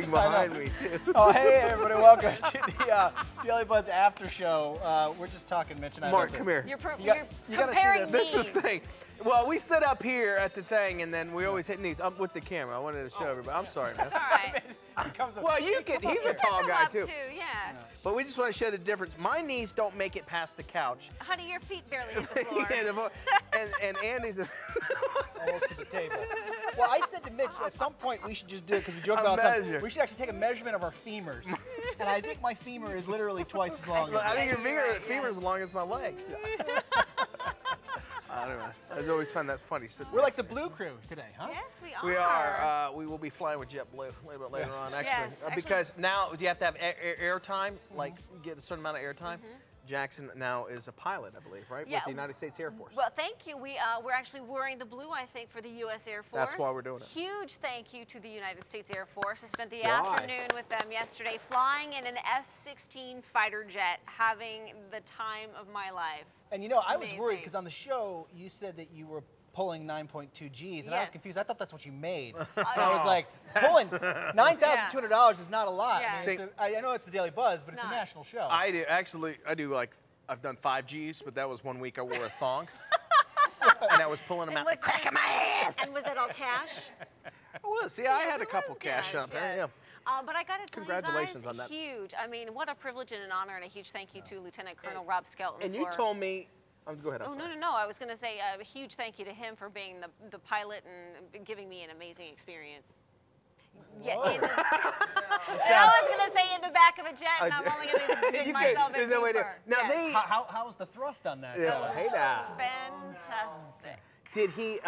thing behind me, too. Oh, hey, everybody. Welcome to the Daily Buzz After Show. We're just talking, Mitch and I. Mark, come here. You're you gotta see comparing this. This is needs. the thing. Well, we sit up here at the thing, and then we always hit knees. Up with the camera. I wanted to show everybody. I'm sorry, man. All right. Well, you can. He's a tall Come guy, up too. yeah. But we just want to show the difference. My knees don't make it past the couch. Honey, your feet barely hit the floor. Yeah, and Andy's Almost to the table. Well, I said to Mitch, at some point we should just do it because we joke about it all the measure. time. We should actually take a measurement of our femars. And I think my femur is literally twice as long as I think yours. your femur's as long as my leg. I don't know. I always find that funny. We're like the Blue Crew today, huh? Yes, we are. We are. We will be flying with JetBlue a little bit later on, actually. Yes, actually. Because now you have to have air time, like get a certain amount of air time. Jackson now is a pilot, I believe, right? Yeah. With the United States Air Force. Well, thank you. We're actually wearing the blue, I think, for the U.S. Air Force. That's why we're doing it. Huge thank you to the United States Air Force. I spent the Why? afternoon with them yesterday, flying in an F-16 fighter jet, having the time of my life. And you know, I was worried Amazing. because on the show you said that you were pulling 9.2 Gs, and I was Yes. confused. I thought that's what you made. And I was like, pulling $9,200 is not a lot. Yeah. I mean, I know it's the Daily Buzz, but it's a not. national show. I do actually. I do like. I've done 5 Gs, but that was one week I wore a thong, and I was pulling them out the crack of my ass. And was that all cash? Well, see, I had a couple cash out there. Yes. Yeah. But I got to tell Congratulations you guys, on that. huge. I mean, what a privilege and an honor, and a huge thank you to Lieutenant Colonel Rob Skelton. And you for- told me. Go ahead. I'm Oh, sorry. no. I was going to say a huge thank you to him for being the pilot and giving me an amazing experience. Yeah, Whoa. I was going to say in the back of a jet, and I'm only going to dig myself in There's no way to. deeper. Now Yes. How was the thrust on that? Yeah. Hey now. Fantastic. Did he?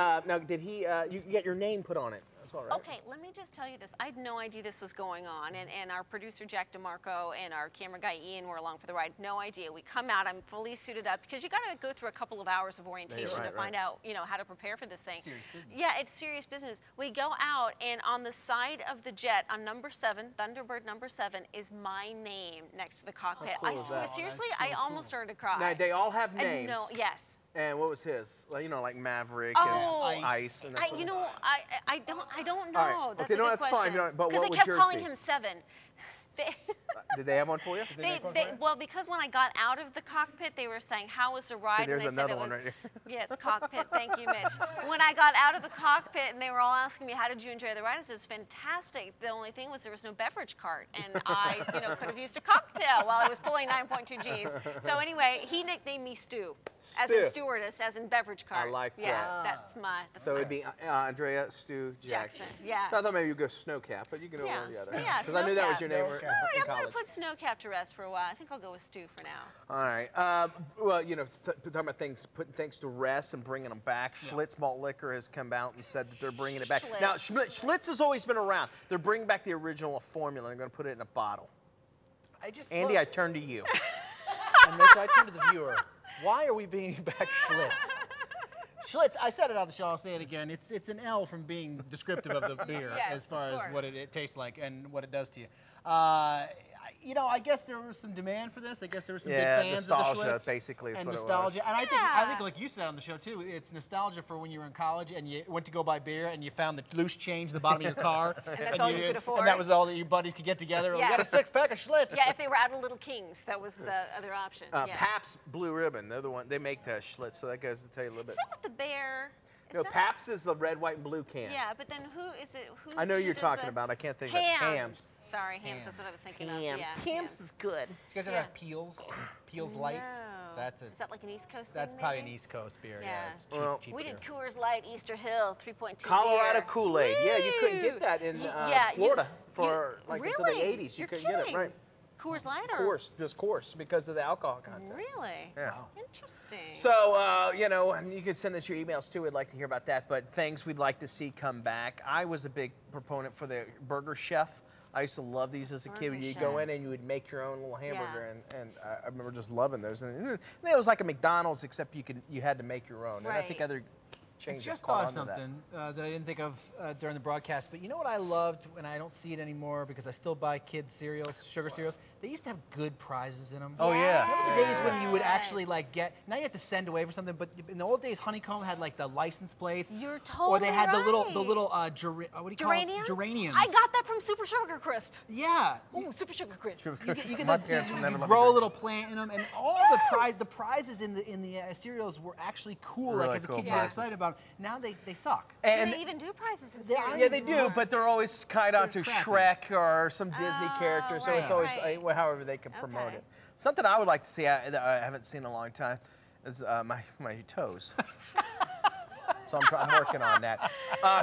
You get your name put on it? That's all right. Okay, let me just tell you this. I had no idea this was going on, and our producer Jack DeMarco and our camera guy Ian were along for the ride. No idea. We come out. I'm fully suited up because you got to go through a couple of hours of orientation right, to find out, how to prepare for this thing. Serious business. Yeah, it's serious business. We go out, and on the side of the jet, on number 7, Thunderbird number 7, is my name next to the cockpit. cool I is swear, that? seriously, Oh, that's so I almost started to cry. Now they all have And names. no, yes. And what was his? Like, like Maverick Oh, and Ice. And that sort of you stuff. know, I don't know. All right. That's Okay, a no, good that's question. fine. But Because what they would kept yours calling be? him 7. Did they have one for you? Well, because when I got out of the cockpit, they were saying, "How was the ride?" there's and they said another it one was, right here. yes, cockpit. Thank you, Mitch. When I got out of the cockpit, and they were all asking me, "How did you enjoy the ride?" I said, "It was fantastic. The only thing was there was no beverage cart, and I, could have used a cocktail while I was pulling 9.2 Gs." So anyway, he nicknamed me Stu, as in Stu. stewardess, as in beverage cart. like that. Yeah, that's my. So it'd be Andrea, Stu, Jackson. Yeah. So I thought maybe you'd go Snowcap, but you can go one or the Yes, other. yeah, Because I knew that was Snowcap. your name Snowcap. in Oh, yeah, I'm going college. to put Snowcap to rest for a while. I think I'll go with Stu for now. All right. Well, talking about putting things to rest and bringing them back. Schlitz Malt Liquor has come out and said that they're bringing it back. Schlitz. Now, Schlitz has always been around. They're bringing back the original formula. They're going to put it in a bottle. Andy, I turn to you. And Mitch, I turn to the viewer. Why are we bringing back Schlitz? Schlitz, I said it on the show, I'll say it again. It's an L from being descriptive of the beer Yes, as far of as course. what it tastes like and what it does to you. I guess there was some demand for this. I guess there were some Yeah, big fans nostalgia, of the Schlitz. basically, is and what it was. nostalgia. And I Yeah. think, like you said on the show too, it's nostalgia for when you were in college and you went to go buy beer and you found the loose change at the bottom of your car. and that's all you could afford. And that was all that your buddies could get together. We Yeah. got a 6-pack of Schlitz. Yeah, if they were out of Little Kings, that was the other option. Yeah. Pabst Blue Ribbon. They're the one. They make the Schlitz, so that goes to tell you a little bit. Is that what the bear? Is No, that- Pabst is the red, white, and blue can. Yeah, but then who is it? Who? I know who you're does talking the- about. I can't think of it. Hams. Sorry, Hams. That's what I was thinking of. Yeah. Hams is good. You guys ever Yeah. have Peels? Peels Light? No. That's Is that like an East Coast That's thing? probably an maybe? East Coast beer. Yeah. Yeah, it's cheap, Well, cheap We beer. did Coors Light, Easter Hill, 3.2 Colorado beer. Kool-Aid. Yeah, you couldn't get Woo! that in Yeah, Florida for like until the really? 80s. You You're couldn't get it, kidding. right? Coors Light or? Course, just course, because of the alcohol content. Really? Yeah. Interesting. So, and you can send us your emails too. We'd like to hear about that. But things we'd like to see come back. I was a big proponent for the Burger Chef. I used to love these as a kid. Burger You go Chef. in and you would make your own little hamburger, and I remember just loving those. And it was like a McDonald's, except you had to make your own. And I think Right. other change just it. Caught thought of onto that. something that I didn't think of during the broadcast, but you know what I loved, and I don't see it anymore because I still buy kids cereals, sugar cereals. They used to have good prizes in them. Oh yeah. Remember the days when you would actually like get? Now you have to send away for something, but in the old days, Honeycomb had like the license plates. You're totally Or they had the little right. what do you call them? Geraniums. I got that from Super Sugar Crisp. Yeah. Ooh, Super Sugar Crisp. You get My the, parents would never you let me grow a drink. little plant in them, and all the prizes in the cereals were actually cool. Really like as a cool kid, you prizes. get excited about them. Now they suck. Do And they even do prizes in They're- cereal? yeah, they do, but they're always tied on to They're crappy. Shrek or some Disney Oh, character, so it's right, always right. however they can promote Okay. it. Something I would like to see that I haven't seen in a long time is my toes. So I'm working on that.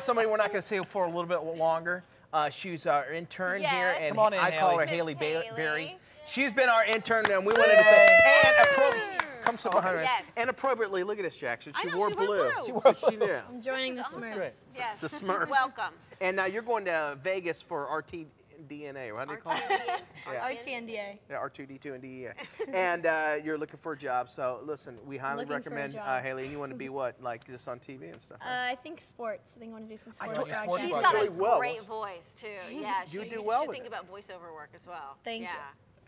Somebody we're not going to see for a little bit longer. She's our intern here, Yes. and Come on in, I call her Haley. Haley Miss Haley. Berry. She's been our intern, and we wanted to say, come sit behind her. Yes. And appropriately, look at this, Jackson. I She know, wore she wore blue. blue. She wore She knew. I'm joining the Awesome. Smurfs. Yes. The Smurfs. Welcome. And now you're going to Vegas for RTDNA, right? How do you call it? RTNDA. Yeah, R2D2 and DEA. And you're looking for a job. So listen, we highly Looking for a recommend job. Haley. And you want to be what, like just on TV and stuff? Right? I think sports. I think I want to do some I sports know, sports broadcasting. She's Well, got really a well. great voice too. Yeah, You she do well should with think it. about voiceover work as well. Thank you.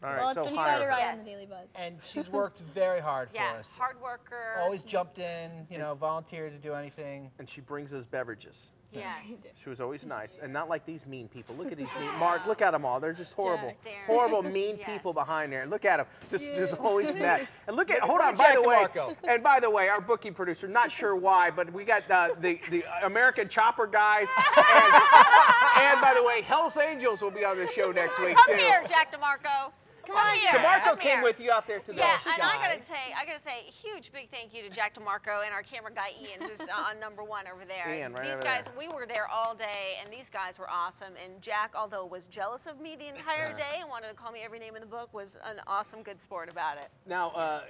All right, Well, so it's when you hire got to her. ride on Yes. the Daily Buzz. And she's worked very hard for Yeah, us. hard worker. Always jumped in, volunteered to do anything. And she brings us beverages. Yes. She was always nice, and not like these mean people. Look at these mean. Mark, look at them all. They're just horrible, Just staring. horrible, mean Yes. people behind there. Look at them, just always mad. And look at, hold on. at By the Jack way, DeMarco. and by the way, our booking producer. Not sure why, but we got the American Chopper guys, and by the way, Hell's Angels will be on the show next week Come too. here, Jack DeMarco. Come on here. DeMarco Come came here. with you out there today. Yeah, and I shy. gotta say, a huge big thank you to Jack DeMarco and our camera guy Ian, who's on number one over there. Ian, right these over guys, there. we were there all day, and these guys were awesome. And Jack, although was jealous of me the entire day and wanted to call me every name in the book, was an awesome, good sport about it. Now,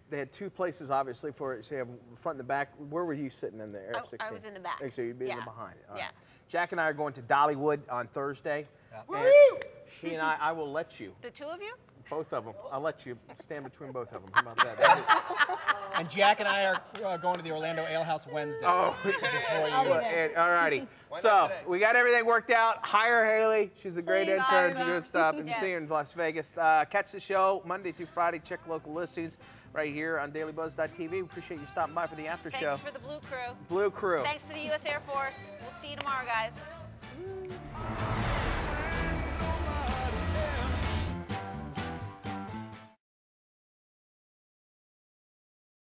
they had two places, obviously, for it. So you have front and the back. Where were you sitting in the F-16? I was in the back. So you'd be in Yeah. the behind it. All Yeah. right. Jack and I are going to Dollywood on Thursday. Yeah. And she and I will let you, The two of you? both of them, I'll let you stand between both of them. How about that? And Jack and I are going to the Orlando Ale House Wednesday. Oh, Before I'll be you. there. all righty. So we got everything worked out. Hire Haley. She's a great Please intern. hire She's her. good stuff. And see her in Yes. Las Vegas. Catch the show Monday through Friday. Check local listings right here on dailybuzz.tv. We appreciate you stopping by for the after show. Thanks for the Blue Crew. Blue Crew. Thanks to the U.S. Air Force. We'll see you tomorrow, guys.